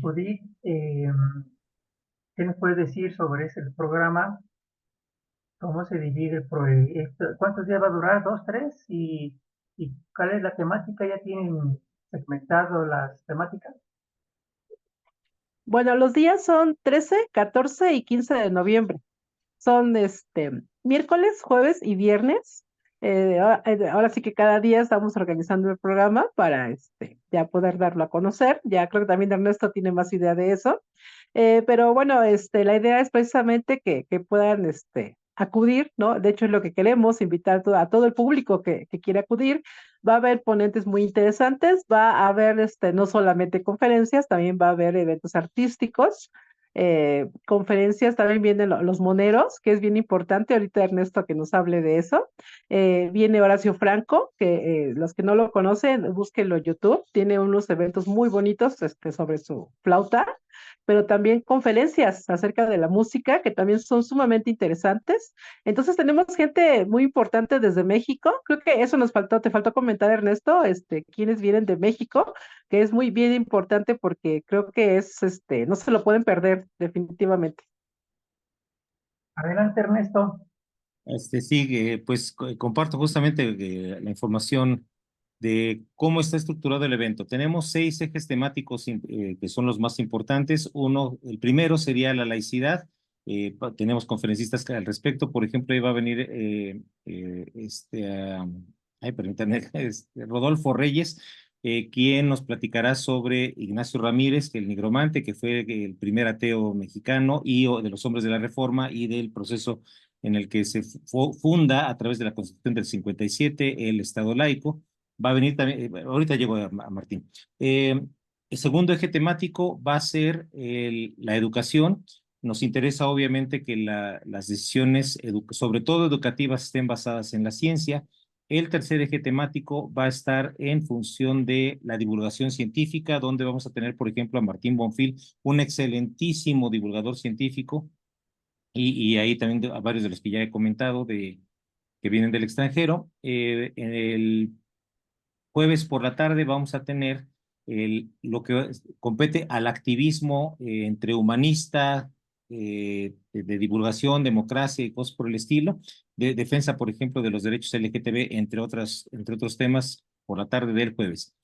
Judith, ¿qué nos puedes decir sobre ese programa? ¿Cómo se divide el proyecto? ¿Cuántos días va a durar? ¿Dos, tres? ¿Y cuál es la temática? ¿Ya tienen segmentado las temáticas? Bueno, los días son 13, 14 y 15 de noviembre. Son miércoles, jueves y viernes. Ahora sí que cada día estamos organizando el programa para ya poder darlo a conocer. Ya creo que también Ernesto tiene más idea de eso. Pero bueno, la idea es precisamente que puedan acudir, ¿no? De hecho, es lo que queremos, invitar a todo el público que quiera acudir. Va a haber ponentes muy interesantes, va a haber no solamente conferencias, también va a haber eventos artísticos, conferencias, también vienen los moneros, que es bien importante. Ahorita Ernesto que nos hable de eso. Viene Horacio Franco, que los que no lo conocen, búsquenlo en YouTube, tiene unos eventos muy bonitos sobre su flauta, pero también conferencias acerca de la música que también son sumamente interesantes. Entonces tenemos gente muy importante desde México. Creo que eso te faltó comentar, Ernesto, quienes vienen de México, que es muy bien importante porque creo que no se lo pueden perder definitivamente. Adelante, Ernesto. Sí, pues comparto justamente la información de cómo está estructurado el evento. Tenemos 6 ejes temáticos que son los más importantes. El primero sería la laicidad. Tenemos conferencistas al respecto. Por ejemplo, ahí va a venir permítanme, Rodolfo Reyes, quien nos platicará sobre Ignacio Ramírez, que el nigromante, que fue el primer ateo mexicano de los hombres de la Reforma y del proceso en el que se funda a través de la Constitución del 57 el Estado laico. Va a venir también, ahorita llego a Martín. El segundo eje temático va a ser la educación. Nos interesa obviamente que las decisiones, sobre todo educativas, estén basadas en la ciencia. El tercer eje temático va a estar en función de la divulgación científica, donde vamos a tener, por ejemplo, a Martín Bonfil, un excelentísimo divulgador científico, y ahí también a varios de los que ya he comentado, que vienen del extranjero. El jueves por la tarde vamos a tener lo que compete al activismo entre humanista, de divulgación, democracia y cosas por el estilo, de defensa, por ejemplo, de los derechos LGTB, entre otros temas, por la tarde del jueves.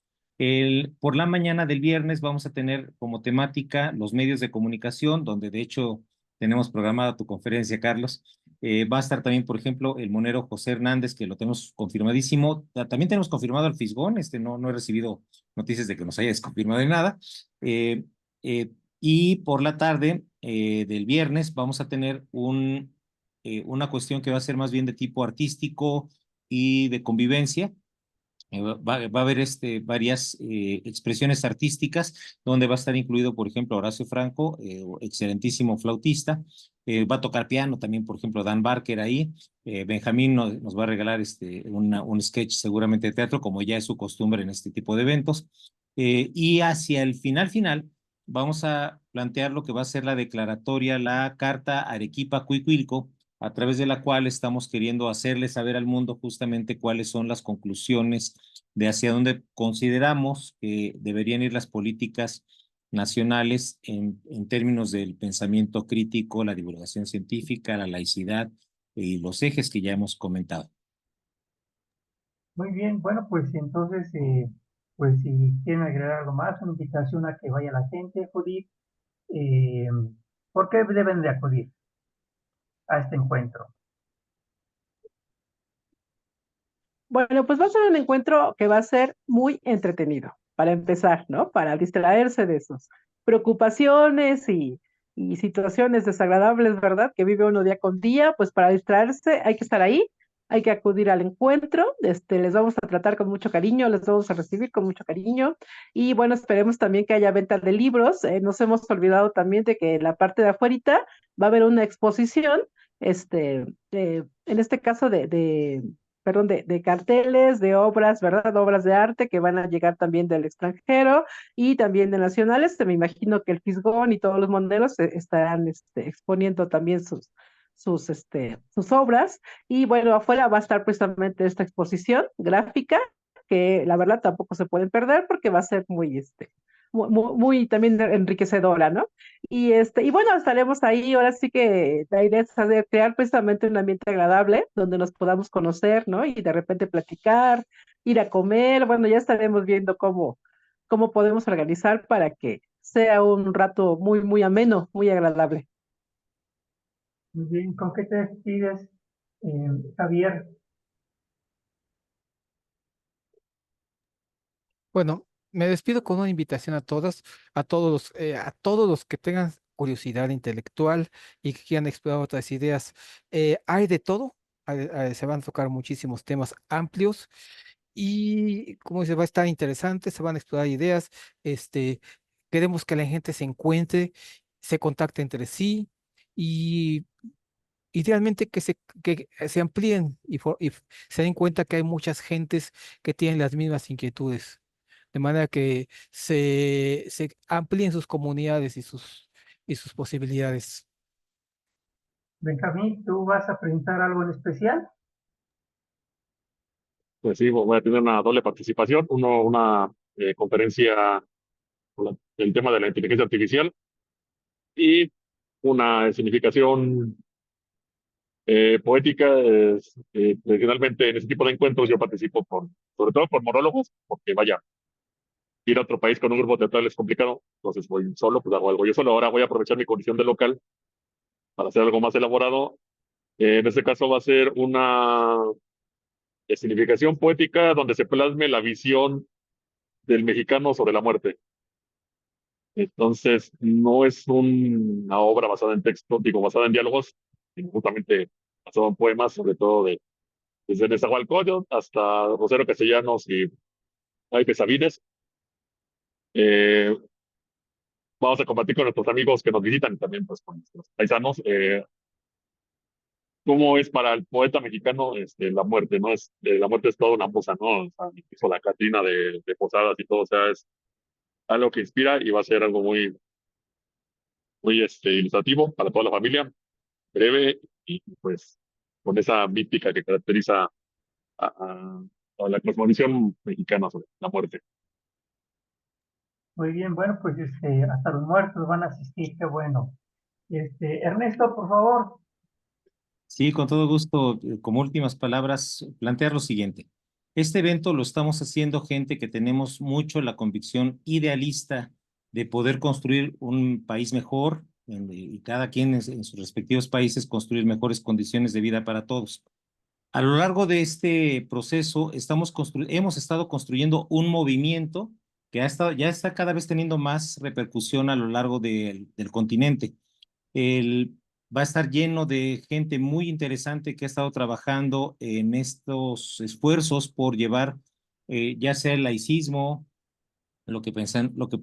Por la mañana del viernes vamos a tener como temática los medios de comunicación, donde de hecho tenemos programada tu conferencia, Carlos. Va a estar también, por ejemplo, el monero José Hernández, que lo tenemos confirmadísimo. También tenemos confirmado al Fisgón, no he recibido noticias de que nos haya desconfirmado de nada. Eh, eh, y por la tarde del viernes vamos a tener una cuestión que va a ser más bien de tipo artístico y de convivencia. Va a haber varias expresiones artísticas donde va a estar incluido, por ejemplo, Horacio Franco, excelentísimo flautista. Va a tocar piano también, por ejemplo, Dan Barker ahí. Benjamín nos va a regalar un sketch seguramente de teatro, como ya es su costumbre en este tipo de eventos. Y hacia el final, vamos a plantear lo que va a ser la declaratoria, la carta Arequipa Cuicuilco, a través de la cual estamos queriendo hacerle saber al mundo justamente cuáles son las conclusiones de hacia dónde consideramos que deberían ir las políticas nacionales en términos del pensamiento crítico, la divulgación científica, la laicidad y los ejes que ya hemos comentado. Muy bien, bueno, pues entonces, pues si quieren agregar algo más, una invitación a que vaya la gente, Judith, eh, ¿por qué deben de acudir a este encuentro? Bueno, pues va a ser un encuentro que va a ser muy entretenido, para empezar, ¿no? Para distraerse de sus preocupaciones y situaciones desagradables, ¿verdad? Que vive uno día con día, pues para distraerse hay que estar ahí, hay que acudir al encuentro, les vamos a tratar con mucho cariño, les vamos a recibir con mucho cariño y bueno, esperemos también que haya venta de libros. Nos hemos olvidado también de que en la parte de afuerita va a haber una exposición, en este caso perdón, de carteles, de obras, ¿verdad? Obras de arte que van a llegar también del extranjero y también de nacionales. Me imagino que el Fisgón y todos los modelos estarán exponiendo también sus obras. Y bueno, afuera va a estar precisamente esta exposición gráfica, que la verdad tampoco se pueden perder porque va a ser muy también enriquecedora, ¿no? Y bueno, estaremos ahí, ahora sí que la idea es crear precisamente un ambiente agradable donde nos podamos conocer, ¿no? Y de repente platicar, ir a comer, bueno, ya estaremos viendo cómo podemos organizar para que sea un rato muy ameno, muy agradable. Muy bien, ¿con qué te despides, Javier? Bueno, me despido con una invitación a todas, a todos los que tengan curiosidad intelectual y que quieran explorar otras ideas. Hay de todo, se van a tocar muchísimos temas amplios y, como dice, va a estar interesante, se van a explorar ideas. Este, queremos que la gente se encuentre, se contacte entre sí y idealmente que se amplíen y se den cuenta que hay muchas gentes que tienen las mismas inquietudes, de manera que se amplíen sus comunidades y sus posibilidades. Benjamín, ¿tú vas a presentar algo en especial? Pues sí, voy a tener una doble participación, una conferencia con el tema de la inteligencia artificial y una significación poética. Tradicionalmente en ese tipo de encuentros yo participo sobre todo por monólogos, porque vaya, ir a otro país con un grupo teatral es complicado, entonces voy solo, pues hago algo yo solo. Ahora voy a aprovechar mi condición de local para hacer algo más elaborado. En este caso va a ser una significación poética donde se plasme la visión del mexicano sobre la muerte. Entonces, no es una obra basada en texto, digo, basada en diálogos, sino justamente basada en poemas, sobre todo desde Nezahualcóyotl hasta Rosero Castellanos y Jaime Sabines. Eh, Vamos a compartir con nuestros amigos que nos visitan y también pues, con nuestros paisanos, cómo es para el poeta mexicano la muerte, ¿no? La muerte es toda una cosa, ¿no? O sea, incluso la Catrina de Posadas y todo, o sea, es algo que inspira y va a ser algo muy ilustrativo para toda la familia, breve y pues con esa mística que caracteriza a la cosmovisión mexicana sobre la muerte. Muy bien, bueno, pues hasta los muertos van a asistir, qué bueno. Ernesto, por favor. Sí, con todo gusto, como últimas palabras, plantear lo siguiente. Este evento lo estamos haciendo gente que tenemos mucho la convicción idealista de poder construir un país mejor y cada quien en sus respectivos países construir mejores condiciones de vida para todos. A lo largo de este proceso hemos estado construyendo un movimiento que ya está cada vez teniendo más repercusión a lo largo del continente. Va a estar lleno de gente muy interesante que ha estado trabajando en estos esfuerzos por llevar ya sea el laicismo, lo que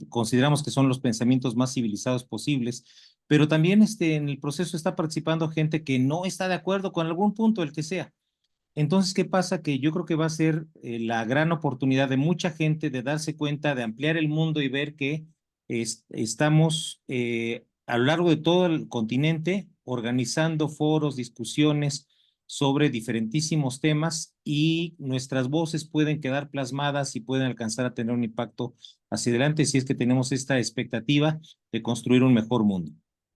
consideramos que son los pensamientos más civilizados posibles, pero también en el proceso está participando gente que no está de acuerdo con algún punto, el que sea. Entonces, ¿qué pasa? Que yo creo que va a ser la gran oportunidad de mucha gente de darse cuenta, de ampliar el mundo y ver que estamos a lo largo de todo el continente organizando foros, discusiones sobre diferentísimos temas y nuestras voces pueden quedar plasmadas y pueden alcanzar a tener un impacto hacia adelante si es que tenemos esta expectativa de construir un mejor mundo.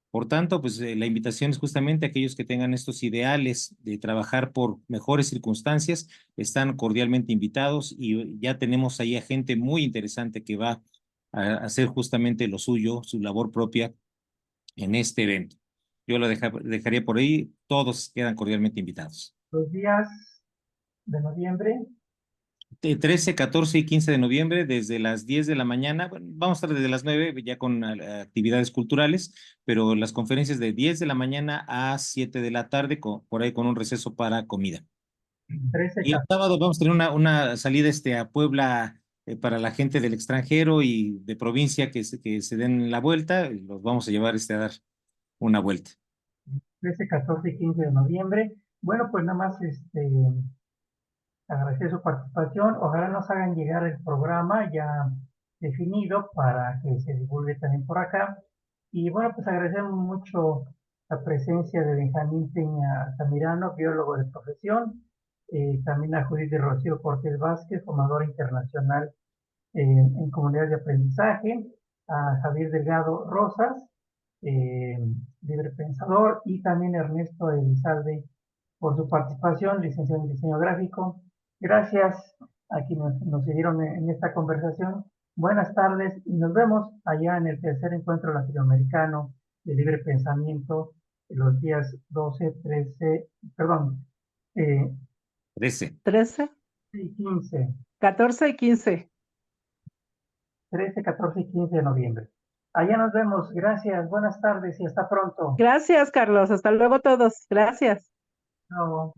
Por tanto, pues la invitación es justamente a aquellos que tengan estos ideales de trabajar por mejores circunstancias, están cordialmente invitados y ya tenemos ahí a gente muy interesante que va a hacer justamente lo suyo, su labor propia en este evento. Yo lo dejaría por ahí, todos quedan cordialmente invitados. Los días de noviembre. 13, 14 y 15 de noviembre, desde las 10 de la mañana, bueno, vamos a estar desde las 9 ya con actividades culturales, pero las conferencias de 10 de la mañana a 7 de la tarde, por ahí con un receso para comida. 13, Y el sábado vamos a tener una salida a Puebla para la gente del extranjero y de provincia que se den la vuelta, y los vamos a llevar a dar una vuelta. 13, 14 y 15 de noviembre. Bueno, pues nada más agradecer su participación. Ojalá nos hagan llegar el programa ya definido para que se divulgue también por acá. Y bueno, pues agradecemos mucho la presencia de Benjamín Peña Altamirano, biólogo de profesión, también a Judith de Rocío Cortés Vázquez, formadora internacional en comunidades de aprendizaje, a Javier Delgado Rosas, libre pensador, y también Ernesto Elizalde por su participación, licenciado en diseño gráfico. Gracias a quienes nos siguieron en esta conversación. Buenas tardes y nos vemos allá en el tercer encuentro latinoamericano de libre pensamiento los días 12, 13, perdón, 13. 13, y 15, 14 y 15. 13, 14 y 15 de noviembre. Allá nos vemos. Gracias, buenas tardes y hasta pronto. Gracias, Carlos. Hasta luego todos. Gracias. Chao.